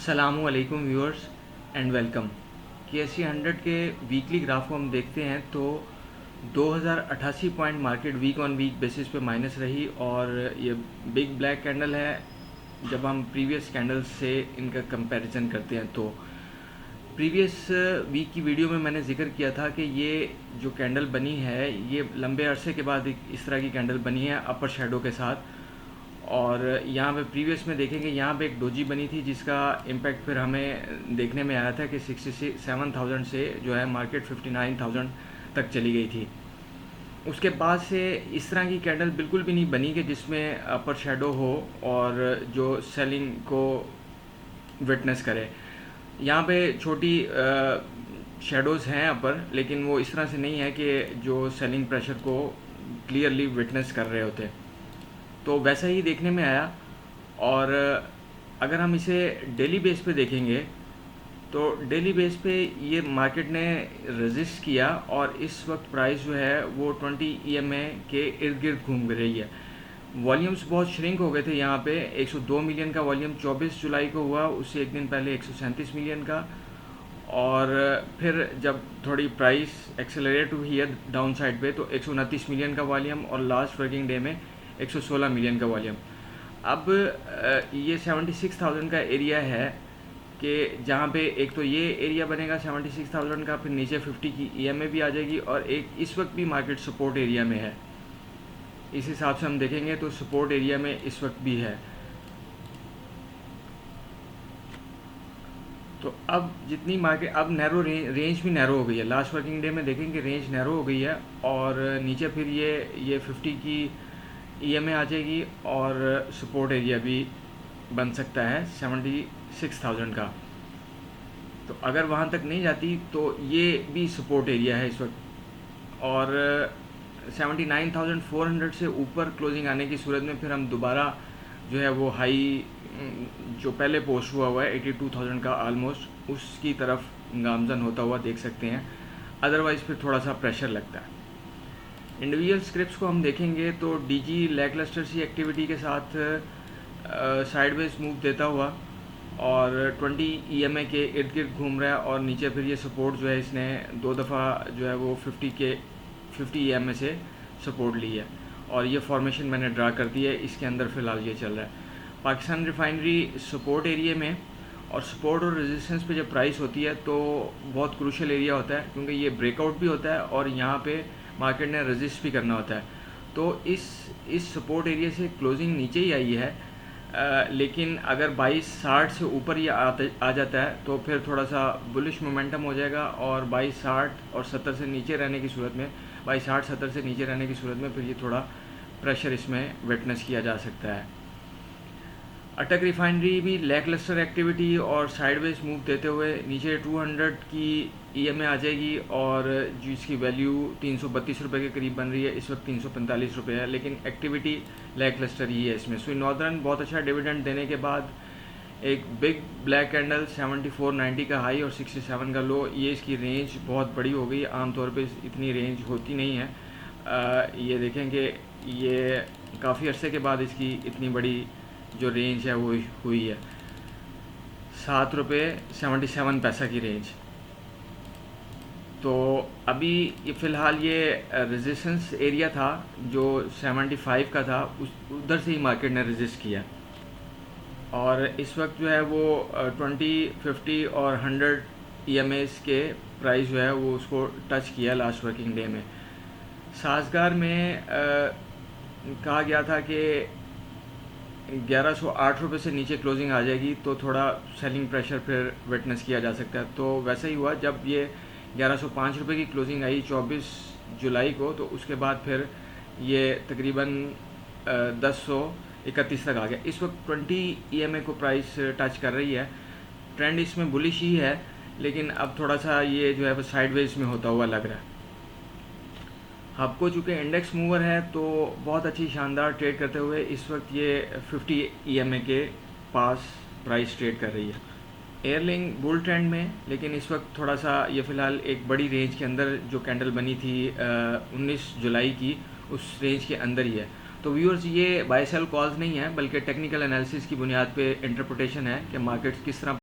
अस्सलामुअलैकुम viewers and welcome. KSE 100 के weekly graph को हम देखते हैं तो 2088 point market week on week basis पे माइनस रही और ये बिग ब्लैक कैंडल है। जब हम प्रीवियस कैंडल से इनका कंपैरिजन करते हैं तो प्रीवियस वीक की वीडियो में मैंने जिक्र किया था कि ये जो कैंडल बनी है ये लंबे अरसे के बाद इस तरह की कैंडल बनी है अपर शेडो के साथ। और यहाँ पे प्रीवियस में देखेंगे यहाँ पे एक डोजी बनी थी जिसका इम्पैक्ट फिर हमें देखने में आया था कि 67,000 से जो है मार्केट 59,000 तक चली गई थी। उसके बाद से इस तरह की कैंडल बिल्कुल भी नहीं बनी कि जिसमें अपर शेडो हो और जो सेलिंग को विटनेस करे। यहाँ पे छोटी शेडोज़ हैं अपर, लेकिन वो इस तरह से नहीं है कि जो सेलिंग प्रेशर को क्लियरली विटनेस कर रहे होते। तो वैसा ही देखने में आया। और अगर हम इसे डेली बेस पे देखेंगे तो डेली बेस पे ये मार्केट ने रेजिस्ट किया और इस वक्त प्राइस जो है वो 20 EMA के इर्द गिर्द घूम रही है। वॉल्यूम्स बहुत श्रिंक हो गए थे। यहाँ पे 102 मिलियन का वॉल्यूम 24 जुलाई को हुआ, उससे एक दिन पहले 137 मिलियन का। और फिर जब थोड़ी प्राइस एक्सेलरेट हुई है डाउन साइड पे तो 129 मिलियन का वॉल्यूम और लास्ट वर्किंग डे में 116 मिलियन का वॉल्यूम। अब ये 76,000 का एरिया है कि जहाँ पे एक तो ये एरिया बनेगा 76,000 का, फिर नीचे 50 की EMA भी आ जाएगी और एक इस वक्त भी मार्केट सपोर्ट एरिया में है। इस हिसाब से हम देखेंगे तो सपोर्ट एरिया में इस वक्त भी है। तो अब जितनी मार्केट अब नैरो रेंज भी नैरो हो गई है। लास्ट वर्किंग डे में देखेंगे रेंज नैरो हो गई है और नीचे फिर ये 50 की EMA आ जाएगी और सपोर्ट एरिया भी बन सकता है 76,000 का। तो अगर वहाँ तक नहीं जाती तो ये भी सपोर्ट एरिया है इस वक्त। और 79,400 से ऊपर क्लोजिंग आने की सूरत में फिर हम दोबारा जो है वो हाई जो पहले पोस्ट हुआ है 82,000 का ऑलमोस्ट, उसकी तरफ गामजन होता हुआ देख सकते हैं। अदरवाइज़ फिर थोड़ा सा प्रेशर लगता है। इंडिविजुअल स्क्रिप्ट्स को हम देखेंगे तो DG लैकलस्टर सी एक्टिविटी के साथ साइडवेज मूव देता हुआ और 20 EMA के इर्द गिर्द घूम रहा है और नीचे फिर ये सपोर्ट जो है इसने दो दफ़ा जो है वो 50 EMA से सपोर्ट ली है और ये फॉर्मेशन मैंने ड्रा कर दी है। इसके अंदर फ़िलहाल ये चल रहा है। पाकिस्तान रिफाइनरी सपोर्ट एरिया में, और सपोर्ट और रेजिस्टेंस पे जब प्राइस होती है तो बहुत क्रूशल एरिया होता है क्योंकि ये ब्रेकआउट भी होता है और यहाँ पे मार्केट ने रेजिस्ट भी करना होता है। तो इस सपोर्ट एरिया से क्लोजिंग नीचे ही आई है, लेकिन अगर 2260 से ऊपर ये आ जाता है तो फिर थोड़ा सा बुलिश मोमेंटम हो जाएगा और 2260 और 70 से नीचे रहने की सूरत में 2260-70 से नीचे रहने की सूरत में फिर ये थोड़ा प्रेशर इसमें विटनेस किया जा सकता है। अटक रिफाइनरी भी लैकलस्टर एक्टिविटी और साइडवेज मूव देते हुए नीचे 200 की EMA आ जाएगी और जिसकी वैल्यू 332 रुपये के करीब बन रही है। इस वक्त 345 रुपये है, लेकिन एक्टिविटी लैकलस्टर ही है इसमें। स्वी नॉर्दर्न बहुत अच्छा डिविडेंड देने के बाद एक बिग ब्लैक कैंडल 74.90 का हाई और 67 का लो, ये इसकी रेंज बहुत बड़ी हो गई। आमतौर पे इतनी रेंज होती नहीं है। ये देखें कि ये काफ़ी अरसे के बाद इसकी इतनी बड़ी जो रेंज है वो हुई है। 7.77 की रेंज। तो अभी ये फ़िलहाल ये रेजिस्टेंस एरिया था जो 75 का था, उधर से ही मार्केट ने रेजिस्ट किया और इस वक्त जो है वो 20, 50 और 100 EMAs के प्राइस जो है वो उसको टच किया लास्ट वर्किंग डे में। साजगार में कहा गया था कि 1108 रुपये से नीचे क्लोजिंग आ जाएगी तो थोड़ा सेलिंग प्रेशर फिर विटनेस किया जा सकता है। तो वैसा ही हुआ। जब ये 1105 रुपये की क्लोजिंग आई 24 जुलाई को तो उसके बाद फिर ये तकरीबन 1031 तक आ गया। इस वक्त 20 EMA को प्राइस टच कर रही है। ट्रेंड इसमें बुलिश ही है, लेकिन अब थोड़ा सा ये जो है वो साइडवेज में होता हुआ लग रहा है। हबको चूँकि इंडेक्स मूवर है तो बहुत अच्छी शानदार ट्रेड करते हुए इस वक्त ये 50 EMA के पास प्राइस ट्रेड कर रही है। एयरलिंक बुल ट्रेंड में, लेकिन इस वक्त थोड़ा सा ये फ़िलहाल एक बड़ी रेंज के अंदर जो कैंडल बनी थी 19 जुलाई की, उस रेंज के अंदर ही है। तो व्यूअर्स ये बाय सेल कॉल्स नहीं है, बल्कि टेक्निकल एनालिसिस की बुनियाद पे इंटरप्रिटेशन है कि मार्केट्स किस तरह